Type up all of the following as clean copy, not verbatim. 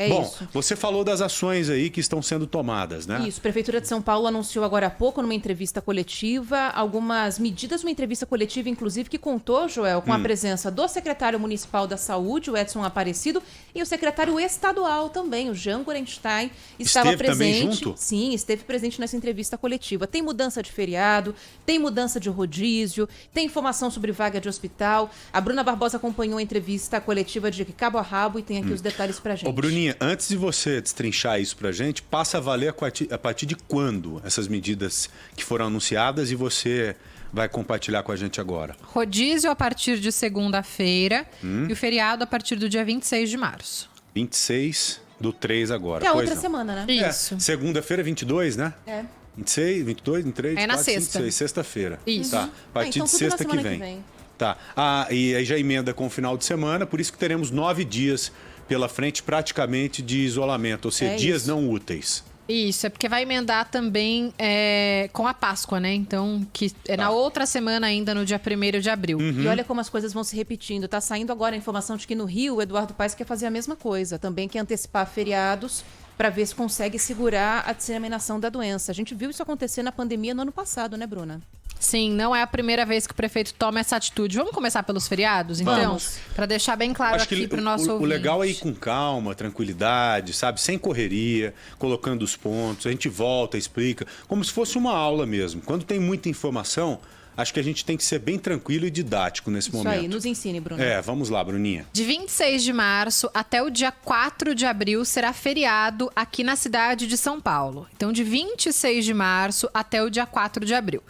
Bom, isso. você falou das ações aí que estão sendo tomadas, né? Isso, a Prefeitura de São Paulo anunciou agora há pouco, numa entrevista coletiva, algumas medidas, uma entrevista coletiva, inclusive, que contou, Joel, com a presença do secretário municipal da Saúde, o Edson Aparecido, e o secretário estadual também, o Jean Gorenstein, estava Esteve presente. também junto? Sim, esteve presente nessa entrevista coletiva. Tem mudança de feriado, tem mudança de rodízio, tem informação sobre vaga de hospital. A Bruna Barbosa acompanhou a entrevista coletiva de cabo a rabo e tem aqui os detalhes pra gente. Ô, Bruninha, antes de você destrinchar isso pra gente, passa a valer a partir de quando essas medidas que foram anunciadas e você vai compartilhar com a gente agora? Rodízio a partir de segunda-feira e o feriado a partir do dia 26 de março. 26 do 3 agora. É a pois outra não. semana, né? Isso. Segunda-feira, 22, né? É. 26, 22, 23, É na 4, 5, sexta. 6, sexta-feira. Isso. Tá. A partir então de tudo na sexta que semana vem. que vem. Tá. E aí já emenda com o final de semana, por isso que teremos 9 dias pela frente praticamente de isolamento, ou seja, É dias isso. não úteis. Isso, é porque vai emendar também com a Páscoa, né? Então, que é na Tá. outra semana ainda, no dia 1º de abril. E olha como as coisas vão se repetindo. Tá saindo agora a informação de que no Rio, o Eduardo Paes quer fazer a mesma coisa. Também quer antecipar feriados para ver se consegue segurar a disseminação da doença. A gente viu isso acontecer na pandemia no ano passado, né, Bruna? Sim, não é a primeira vez que o prefeito toma essa atitude. Vamos começar pelos feriados, então? Vamos. Para deixar bem claro Acho aqui que para o nosso o ouvinte. legal é ir com calma, tranquilidade, sabe? Sem correria, colocando os pontos. A gente volta, explica, como se fosse uma aula mesmo. Quando tem muita informação, acho que a gente tem que ser bem tranquilo e didático nesse Isso momento. aí, nos ensine, Bruna. Vamos lá, Bruninha. De 26 de março até o dia 4 de abril será feriado aqui na cidade de São Paulo. Então, de 26 de março até o dia 4 de abril.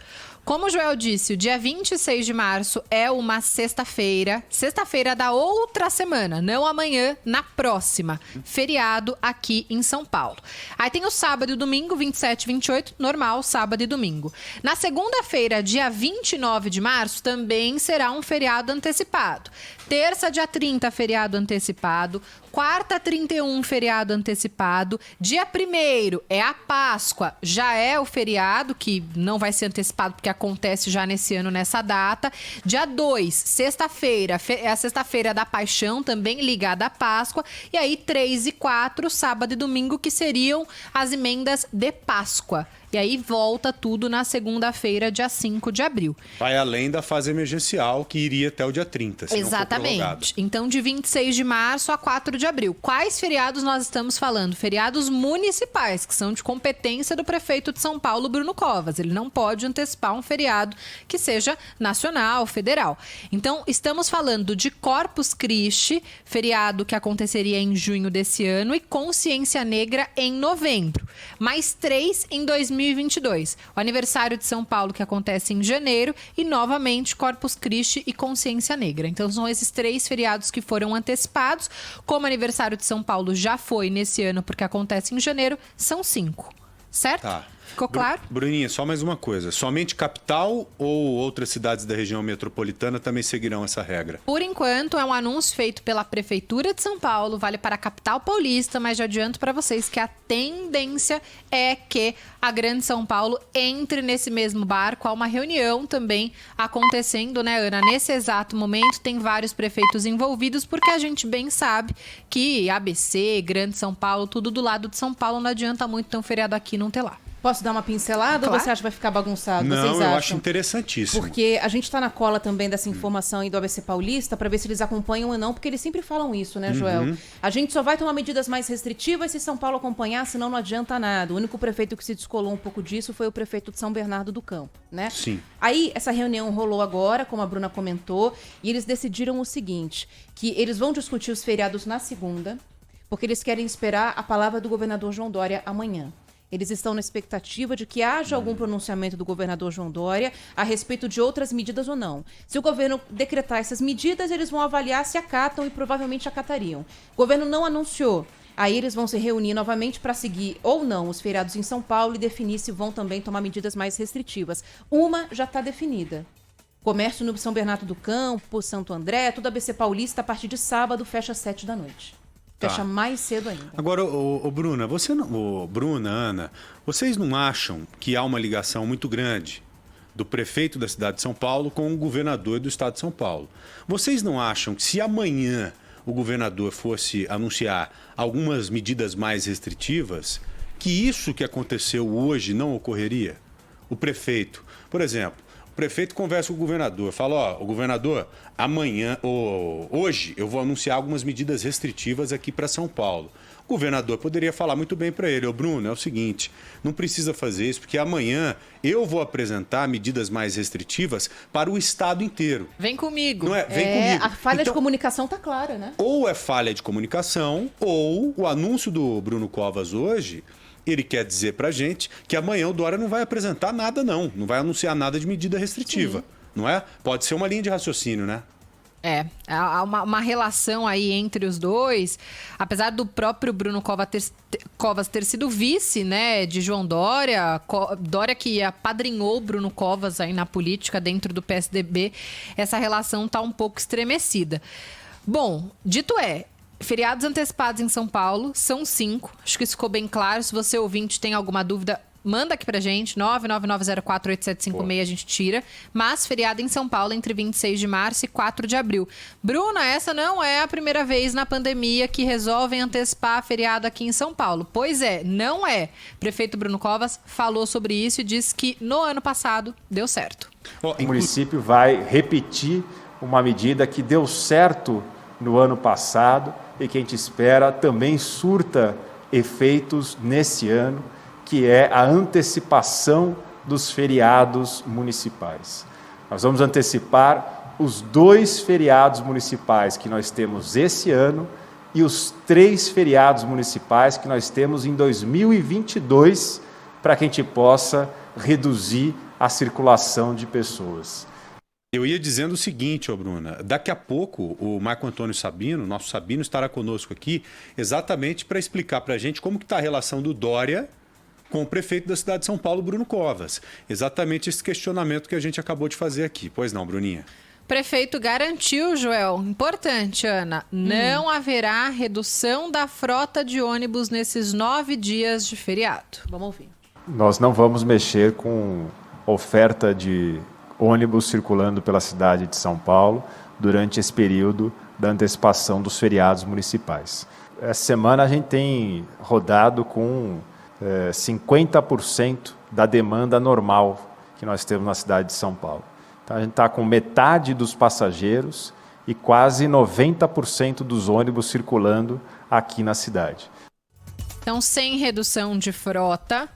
Como o Joel disse, o dia 26 de março é uma sexta-feira. Sexta-feira da outra semana, não amanhã, na próxima. Feriado aqui em São Paulo. Aí tem o sábado e o domingo, 27 e 28, normal, sábado e domingo. Na segunda-feira, dia 29 de março, também será um feriado antecipado. Terça, dia 30, feriado antecipado. Quarta, 31, feriado antecipado. Dia 1º é a Páscoa, já é o feriado, que não vai ser antecipado porque acontece já nesse ano, nessa data. Dia 2, sexta-feira, é a sexta-feira da Paixão, também ligada à Páscoa. E aí, 3 e 4, sábado e domingo, que seriam as emendas de Páscoa. E aí volta tudo na segunda-feira, dia 5 de abril. Vai além da fase emergencial, que iria até o dia 30, se não for prorrogada. Exatamente. Então, de 26 de março a 4 de abril. Quais feriados nós estamos falando? Feriados municipais, que são de competência do prefeito de São Paulo, Bruno Covas. Ele não pode antecipar um feriado que seja nacional, federal. Então, estamos falando de Corpus Christi, feriado que aconteceria em junho desse ano, e Consciência Negra em novembro. Mais 3 em 2022. O aniversário de São Paulo, que acontece em janeiro, e novamente Corpus Christi e Consciência Negra. Então são esses 3 feriados que foram antecipados. Como o aniversário de São Paulo já foi nesse ano, porque acontece em janeiro, são 5. Certo? Tá. Ficou claro? Bruninha, só mais uma coisa. Somente capital ou outras cidades da região metropolitana também seguirão essa regra? Por enquanto, é um anúncio feito pela Prefeitura de São Paulo, vale para a capital paulista, mas já adianto para vocês que a tendência é que a Grande São Paulo entre nesse mesmo barco. Há uma reunião também acontecendo, né, Ana? Nesse exato momento, tem vários prefeitos envolvidos, porque a gente bem sabe que ABC, Grande São Paulo, tudo do lado de São Paulo, não adianta muito ter um feriado aqui e não ter lá. Posso dar uma pincelada Claro. ou você acha que vai ficar bagunçado? Não, Vocês eu acham? acho interessantíssimo. Porque a gente está na cola também dessa informação aí do ABC Paulista para ver se eles acompanham ou não, porque eles sempre falam isso, né, Joel? A gente só vai tomar medidas mais restritivas se São Paulo acompanhar, senão não adianta nada. O único prefeito que se descolou um pouco disso foi o prefeito de São Bernardo do Campo, né? Sim. Aí, essa reunião rolou agora, como a Bruna comentou, e eles decidiram o seguinte, que eles vão discutir os feriados na segunda, porque eles querem esperar a palavra do governador João Dória amanhã. Eles estão na expectativa de que haja algum pronunciamento do governador João Dória a respeito de outras medidas ou não. Se o governo decretar essas medidas, eles vão avaliar se acatam e provavelmente acatariam. O governo não anunciou. Aí eles vão se reunir novamente para seguir ou não os feriados em São Paulo e definir se vão também tomar medidas mais restritivas. Uma já está definida. Comércio no São Bernardo do Campo, Santo André, tudo ABC Paulista, a partir de sábado, fecha às 7 da noite. Fecha mais cedo ainda. Agora, Bruna, Bruna, Ana, vocês não acham que há uma ligação muito grande do prefeito da cidade de São Paulo com o governador do estado de São Paulo? Vocês não acham que se amanhã o governador fosse anunciar algumas medidas mais restritivas, que isso que aconteceu hoje não ocorreria? O prefeito, por exemplo, o prefeito conversa com o governador, fala, ó, o governador, amanhã, hoje eu vou anunciar algumas medidas restritivas aqui para São Paulo. O governador poderia falar muito bem para ele, ô Bruno, é o seguinte, não precisa fazer isso, porque amanhã eu vou apresentar medidas mais restritivas para o estado inteiro. Vem comigo. Não é? Vem comigo. A falha de comunicação tá clara, né? Ou é falha de comunicação, ou o anúncio do Bruno Covas hoje, ele quer dizer pra gente que amanhã o Dória não vai apresentar nada, não vai anunciar nada de medida restritiva, sim, não é? Pode ser uma linha de raciocínio, né? Há uma relação aí entre os dois, apesar do próprio Bruno Covas ter sido vice, né, de João Dória, Dória que apadrinhou Bruno Covas aí na política dentro do PSDB, essa relação tá um pouco estremecida. Bom, dito feriados antecipados em São Paulo são 5, acho que isso ficou bem claro. Se você ouvinte tem alguma dúvida, manda aqui pra gente, 999048756, a gente tira. Mas feriado em São Paulo entre 26 de março e 4 de abril. Bruna, essa não é a primeira vez na pandemia que resolvem antecipar feriado aqui em São Paulo. Pois é, não é. Prefeito Bruno Covas falou sobre isso e disse que no ano passado deu certo. O município vai repetir uma medida que deu certo no ano passado e que a gente espera também surta efeitos nesse ano, que é a antecipação dos feriados municipais. Nós vamos antecipar os 2 feriados municipais que nós temos esse ano e os 3 feriados municipais que nós temos em 2022, para que a gente possa reduzir a circulação de pessoas. Eu ia dizendo o seguinte, Bruna, daqui a pouco o Marco Antônio Sabino, nosso Sabino, estará conosco aqui exatamente para explicar para a gente como que está a relação do Dória com o prefeito da cidade de São Paulo, Bruno Covas. Exatamente esse questionamento que a gente acabou de fazer aqui. Pois não, Bruninha? Prefeito garantiu, Joel, importante, Ana, não haverá redução da frota de ônibus nesses 9 dias de feriado. Vamos ouvir. Nós não vamos mexer com oferta de ônibus circulando pela cidade de São Paulo durante esse período da antecipação dos feriados municipais. Essa semana a gente tem rodado com 50% da demanda normal que nós temos na cidade de São Paulo. Então a gente está com metade dos passageiros e quase 90% dos ônibus circulando aqui na cidade. Então, sem redução de frota,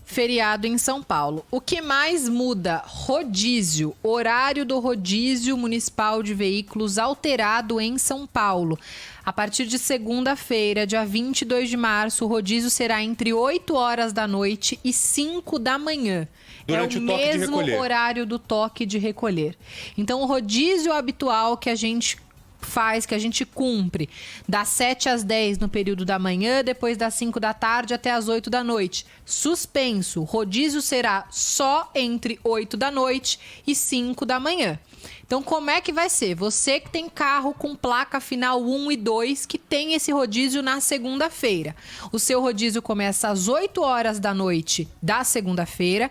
feriado em São Paulo. O que mais muda? Rodízio. Horário do rodízio municipal de veículos alterado em São Paulo. A partir de segunda-feira, dia 22 de março, o rodízio será entre 8 horas da noite e 5 da manhã. Durante é o toque de mesmo recolher. horário do toque de recolher. Então, o rodízio habitual que a gente faz, que a gente cumpre, das 7 às 10 no período da manhã, depois das 5 da tarde até as 8 da noite. Suspenso. O rodízio será só entre 8 da noite e 5 da manhã. Então, como é que vai ser? Você que tem carro com placa final 1 e 2, que tem esse rodízio na segunda-feira. O seu rodízio começa às 8 horas da noite da segunda-feira.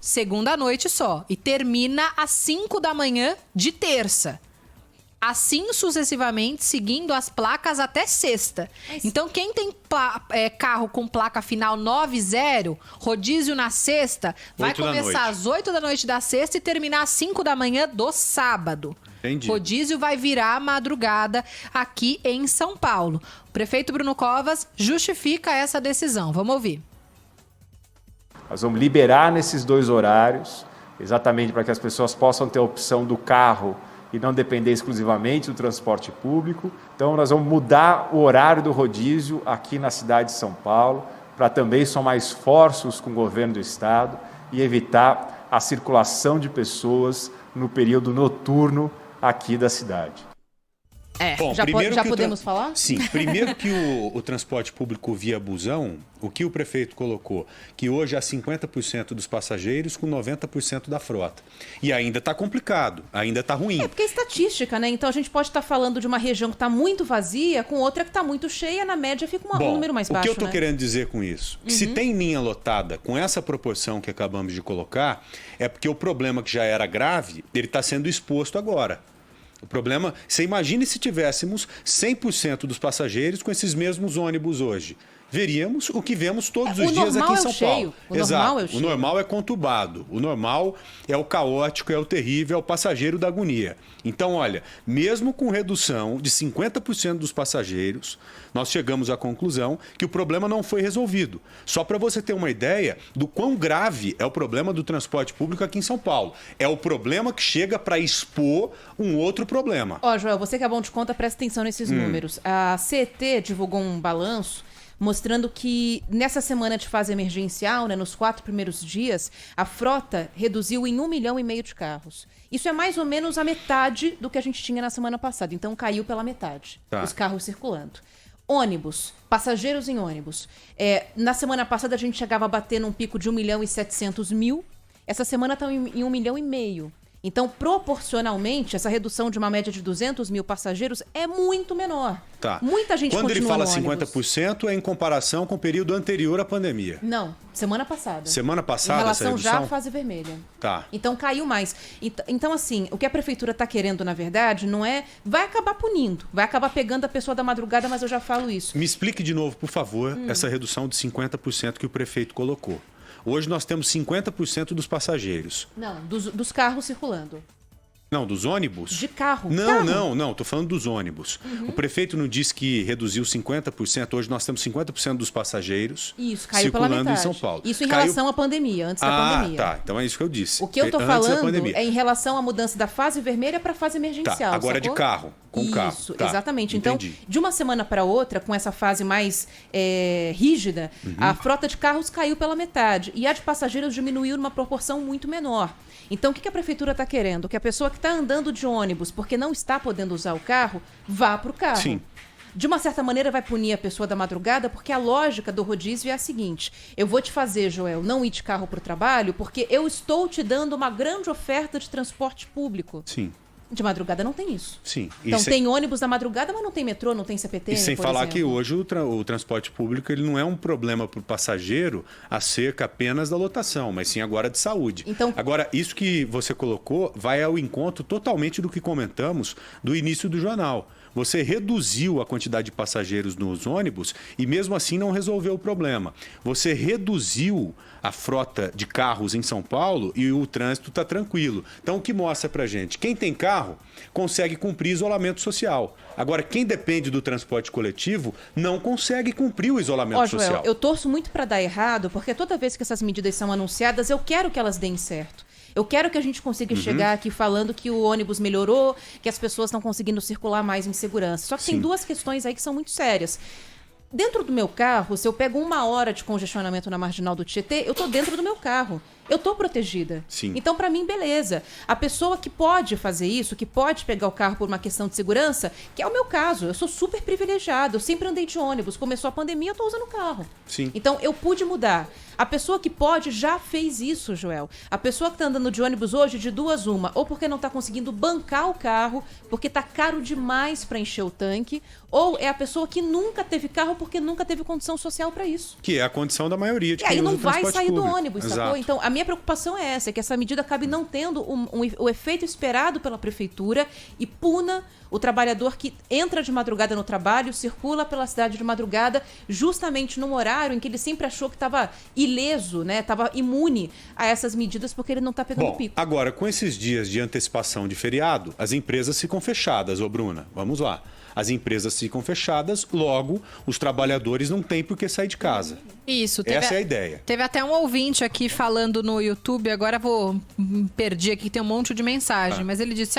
Segunda noite só. E termina às 5 da manhã de terça. Assim sucessivamente, seguindo as placas até sexta. Então, quem tem carro com placa final 90, rodízio na sexta, vai começar às 8 da noite da sexta e terminar às 5 da manhã do sábado. Entendi. Rodízio vai virar madrugada aqui em São Paulo. O prefeito Bruno Covas justifica essa decisão. Vamos ouvir. Nós vamos liberar nesses 2 horários, exatamente para que as pessoas possam ter a opção do carro e não depender exclusivamente do transporte público. Então, nós vamos mudar o horário do rodízio aqui na cidade de São Paulo, para também somar esforços com o governo do estado e evitar a circulação de pessoas no período noturno aqui da cidade. Bom, já podemos falar? Sim, primeiro que o transporte público via busão, o que o prefeito colocou, que hoje há 50% dos passageiros com 90% da frota. E ainda está complicado, ainda está ruim. Porque é estatística, né? Então a gente pode estar falando de uma região que está muito vazia com outra que está muito cheia, na média fica um número mais baixo. O que eu estou querendo dizer com isso? Que se tem linha lotada com essa proporção que acabamos de colocar, é porque o problema que já era grave, ele está sendo exposto agora. O problema, você imagine se tivéssemos 100% dos passageiros com esses mesmos ônibus hoje. Veríamos o que vemos todos os dias aqui em São Paulo. O normal é conturbado. O normal é o caótico, é o terrível, é o passageiro da agonia. Então, olha, mesmo com redução de 50% dos passageiros, nós chegamos à conclusão que o problema não foi resolvido. Só para você ter uma ideia do quão grave é o problema do transporte público aqui em São Paulo. É o problema que chega para expor um outro problema. Ó, Joel, você que é bom de conta, presta atenção nesses números. A CET divulgou um balanço mostrando que nessa semana de fase emergencial, né, nos 4 primeiros dias, a frota reduziu em 1,5 milhão de carros. Isso é mais ou menos a metade do que a gente tinha na semana passada. Então caiu pela metade, os carros circulando. Ônibus, passageiros em ônibus. Na semana passada a gente chegava a bater num pico de 1.700.000. Essa semana está em 1,5 milhão. Então, proporcionalmente, essa redução de uma média de 200 mil passageiros é muito menor. Tá. Muita gente Quando ele fala no ônibus. 50%, é em comparação com o período anterior à pandemia. Não, semana passada. Semana passada, em relação essa já redução? à fase vermelha. Tá. Então, caiu mais. Então, assim, o que a prefeitura está querendo, na verdade, não é... Vai acabar punindo, vai acabar pegando a pessoa da madrugada, mas eu já falo isso. Me explique de novo, por favor, essa redução de 50% que o prefeito colocou. Hoje nós temos 50% dos passageiros. Não, dos carros circulando. Não, dos ônibus? De carro. Não, tô falando dos ônibus. O prefeito não disse que reduziu 50%, hoje nós temos 50% dos passageiros caiu pela circulando metade. em São Paulo. Isso em relação à pandemia, antes da pandemia. Tá, então é isso que eu disse. O que eu tô falando é em relação à mudança da fase vermelha para a fase emergencial. Tá, agora sacou? de carro, com carro. Isso, Tá, exatamente. entendi. Então, de uma semana para outra, com essa fase mais rígida, a frota de carros caiu pela metade e a de passageiros diminuiu numa proporção muito menor. Então, o que a prefeitura está querendo? Que a pessoa que está andando de ônibus porque não está podendo usar o carro, vá para o carro. Sim. De uma certa maneira, vai punir a pessoa da madrugada, porque a lógica do rodízio é a seguinte: eu vou te fazer, Joel, não ir de carro para o trabalho, porque eu estou te dando uma grande oferta de transporte público. Sim. De madrugada não tem isso. Sim. Então tem ônibus da madrugada, mas não tem metrô, não tem CPT. E sem falar exemplo. que hoje o transporte público ele não é um problema para o passageiro acerca apenas da lotação, mas sim agora de saúde. Então, agora, isso que você colocou vai ao encontro totalmente do que comentamos do início do jornal. Você reduziu a quantidade de passageiros nos ônibus e mesmo assim não resolveu o problema. Você reduziu a frota de carros em São Paulo e o trânsito está tranquilo. Então, o que mostra pra gente? Quem tem carro consegue cumprir isolamento social. Agora, quem depende do transporte coletivo não consegue cumprir o isolamento Joel, social. Eu torço muito para dar errado, porque toda vez que essas medidas são anunciadas, eu quero que elas deem certo. Eu quero que a gente consiga chegar aqui falando que o ônibus melhorou, que as pessoas estão conseguindo circular mais em segurança. Só que tem duas questões aí que são muito sérias. Dentro do meu carro, se eu pego 1 hora de congestionamento na Marginal do Tietê, eu tô dentro do meu carro. Eu tô protegida. Sim. Então, para mim, beleza. A pessoa que pode fazer isso, que pode pegar o carro por uma questão de segurança, que é o meu caso, eu sou super privilegiado, eu sempre andei de ônibus. Começou a pandemia, eu tô usando o carro. Sim. Então, eu pude mudar. A pessoa que pode já fez isso, Joel. A pessoa que tá andando de ônibus hoje, de duas uma, ou porque não tá conseguindo bancar o carro, porque tá caro demais para encher o tanque, ou é a pessoa que nunca teve carro porque nunca teve condição social para isso. Que é a condição da maioria de E aí quem usa não o vai transporte sair do público. ônibus, Exato. sacou? Então, a minha preocupação é essa, é que essa medida acabe não tendo o efeito esperado pela prefeitura e puna o trabalhador que entra de madrugada no trabalho, circula pela cidade de madrugada, justamente num horário em que ele sempre achou que estava ileso, né? Estava imune a essas medidas porque ele não está pegando Bom, pico. agora, com esses dias de antecipação de feriado, as empresas ficam fechadas, ô Bruna. Vamos lá. As empresas ficam fechadas, logo, os trabalhadores não têm por que sair de casa. Isso. Essa é a ideia. Teve até um ouvinte aqui falando no YouTube, agora perdi aqui, tem um monte de mensagem, mas ele disse,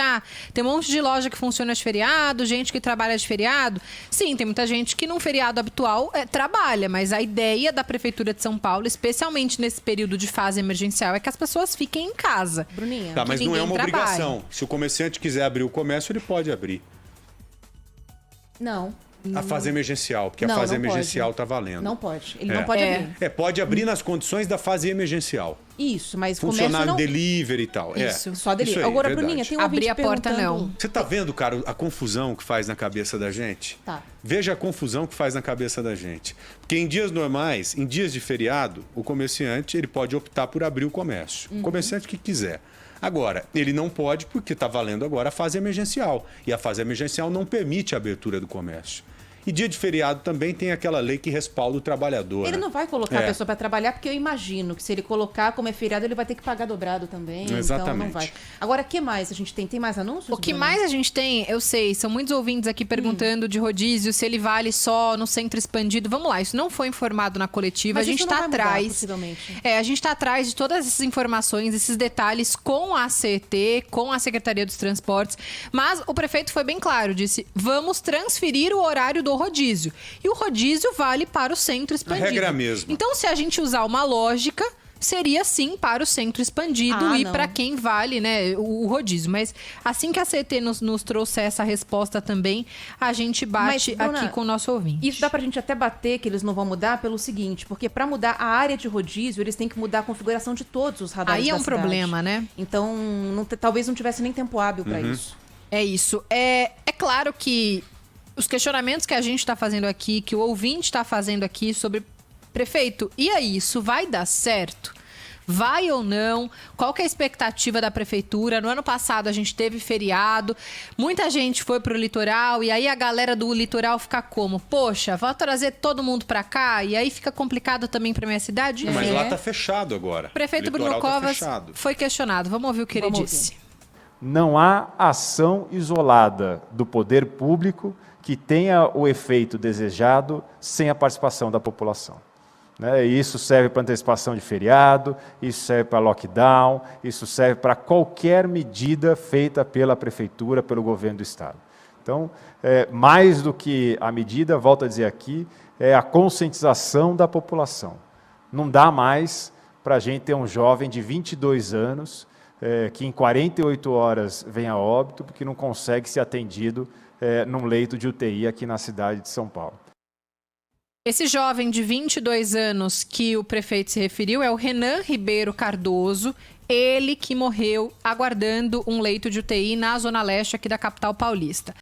tem um monte de loja que funciona de feriado, gente que trabalha de feriado. Sim, tem muita gente que num feriado habitual trabalha, mas a ideia da Prefeitura de São Paulo, especialmente nesse período de fase emergencial, é que as pessoas fiquem em casa. Bruninha. Tá, mas não é uma ninguém trabalhe. obrigação. Se o comerciante quiser abrir o comércio, ele pode abrir. Não. A fase emergencial, porque Não, a fase não emergencial pode. está valendo. Não pode. Ele não pode abrir. Pode abrir nas condições da fase emergencial. Isso, mas Funcionário comércio não... delivery e tal. Isso, É. só delivery. Isso aí, Agora, verdade. Bruninha, tem um Abrir ouvinte a porta, perguntando- não. Você tá vendo, cara, a confusão que faz na cabeça da gente? Tá. Veja a confusão que faz na cabeça da gente. Porque em dias normais, em dias de feriado, o comerciante ele pode optar por abrir o comércio. O comerciante que quiser. Agora, ele não pode porque está valendo agora a fase emergencial. E a fase emergencial não permite a abertura do comércio. E dia de feriado também tem aquela lei que respalda o trabalhador. Ele né? não vai colocar a pessoa para trabalhar, porque eu imagino que se ele colocar como é feriado, ele vai ter que pagar dobrado também. Exatamente. Então não vai. Agora, o que mais a gente tem? Tem mais anúncios? O que Bruna? mais a gente tem, eu sei, são muitos ouvintes aqui perguntando de rodízio, se ele vale só no centro expandido. Vamos lá, isso não foi informado na coletiva, Mas a gente isso não está vai mudar, atrás. possivelmente. A gente está atrás de todas essas informações, esses detalhes com a CET, com a Secretaria dos Transportes. Mas o prefeito foi bem claro, disse: vamos transferir o horário do rodízio. E o rodízio vale para o centro expandido. A regra é a mesma. Então, se a gente usar uma lógica, seria sim para o centro expandido e não. para quem vale, né, o rodízio. Mas assim que a CET nos trouxe essa resposta também, a gente bate Mas, Bruna, aqui com o nosso ouvinte. Isso dá pra gente até bater que eles não vão mudar pelo seguinte, porque pra mudar a área de rodízio, eles têm que mudar a configuração de todos os radares Aí é da um cidade. problema, né? Então, talvez não tivesse nem tempo hábil pra isso. É isso. É claro que os questionamentos que a gente está fazendo aqui, que o ouvinte está fazendo aqui sobre... Prefeito, e aí, isso vai dar certo? Vai ou não? Qual que é a expectativa da prefeitura? No ano passado a gente teve feriado, muita gente foi pro litoral e aí a galera do litoral fica como? Poxa, vou trazer todo mundo para cá e aí fica complicado também para minha cidade? Mas lá tá fechado agora. O prefeito O litoral Bruno Covas tá fechado. foi questionado. Vamos ouvir o que ele Vamos disse. Não há ação isolada do poder público que tenha o efeito desejado sem a participação da população. Né? Isso serve para antecipação de feriado, isso serve para lockdown, isso serve para qualquer medida feita pela prefeitura, pelo governo do estado. Então, mais do que a medida, volto a dizer aqui, é a conscientização da população. Não dá mais para a gente ter um jovem de 22 anos que em 48 horas vem a óbito porque não consegue ser atendido num leito de UTI aqui na cidade de São Paulo. Esse jovem de 22 anos que o prefeito se referiu é o Renan Ribeiro Cardoso, ele que morreu aguardando um leito de UTI na Zona Leste aqui da capital paulista.